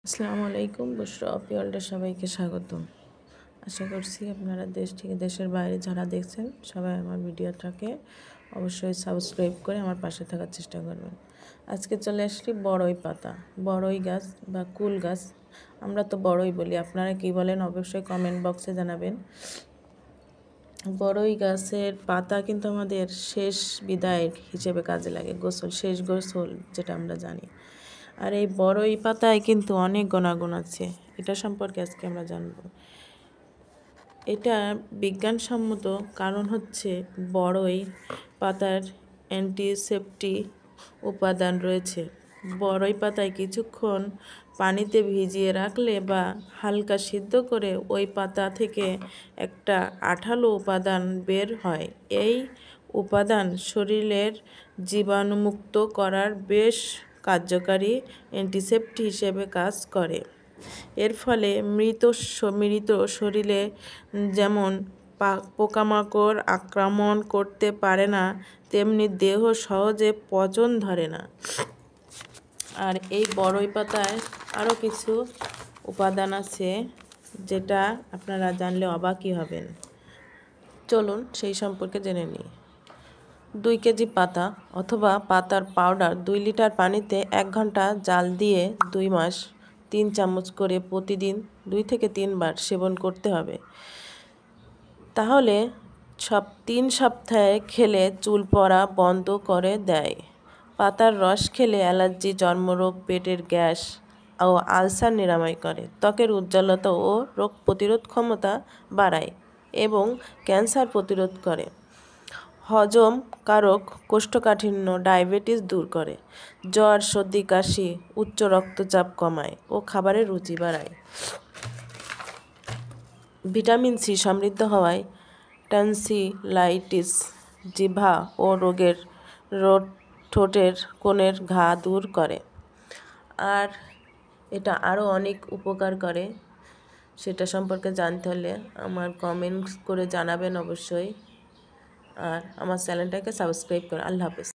আসসালামু আলাইকুম। বুশরা অপিওয়ার্ল্ডে সবাইকে স্বাগতম। আশা করছি আপনারা দেশ থেকে দেশের বাইরে যারা দেখছেন সবাই আমার ভিডিওটাকে অবশ্যই সাবস্ক্রাইব করে আমার পাশে থাকার চেষ্টা করবেন। আজকে চলে আসছি বড়ই পাতা, বড়ই গাছ বা কুল গাছ, আমরা তো বড়ই বলি, আপনারা কি বলেন অবশ্যই কমেন্ট বক্সে জানাবেন। বড়ই গাছের পাতা কিন্তু আমাদের শেষ বিদায় হিসেবে কাজে লাগে, গোসল, শেষ গোসল যেটা আমরা জানি। আর এই বড়ই পাতায় কিন্তু অনেক গুণাগুণ আছে, এটা সম্পর্কে আজকে আমরা জানব। এটা বিজ্ঞানসম্মত কারণ হচ্ছে বড়ই পাতার অ্যান্টিসেপ্টিক উপাদান রয়েছে। বড়ই পাতায় কিছুক্ষণ পানিতে ভিজিয়ে রাখলে বা হালকা সিদ্ধ করে ওই পাতা থেকে একটা আঠালো উপাদান বের হয়। এই উপাদান শরীরের জীবাণুমুক্ত করার বেশ কার্যকারী অ্যান্টিসেপ্টিক হিসেবে কাজ করে। এর ফলে মৃত শরীরে যেমন পোকামাকড় আক্রমণ করতে পারে না, তেমনি দেহ সহজে পচন ধরে না। আর এই বড়ই পাতায় আরও কিছু উপাদান আছে যেটা আপনারা জানলে অবাকই হবেন। চলুন সেই সম্পর্কে জেনে নিই। 2 কেজি পাতা অথবা পাতার পাউডার 2 লিটার পানিতে 1 ঘন্টা জাল দিয়ে 2 মাস 3 চামচ করে প্রতিদিন 2 থেকে 3 বার সেবন করতে হবে। তাহলে 3 সপ্তাহে খেলে চুল পড়া বন্ধ করে দেয়। পাতার রস খেলে অ্যালার্জি, চর্মরোগ, পেটের গ্যাস ও আলসার নিরাময় করে, ত্বকের উজ্জ্বলতা ও রোগ প্রতিরোধ ক্ষমতা বাড়ায় এবং ক্যান্সার প্রতিরোধ করে, হজম কারক, কোষ্ঠকাঠিন্য, ডায়াবেটিস দূর করে, জ্বর, সর্দি, কাশি, উচ্চ রক্তচাপ কমায় ও খাবারের রুচি বাড়ায়। ভিটামিন সি সমৃদ্ধ হওয়ায় টনসিলাইটিস, জিহ্বা ও ঠোঁটের কোণের ঘা দূর করে। আর এটা আরও অনেক উপকার করে, সেটা সম্পর্কে জানতে হলে আমার কমেন্টস করে জানাবেন অবশ্যই। আর আমার চ্যানেলটাকে সাবস্ক্রাইব করুন। আল্লাহ হাফেজ।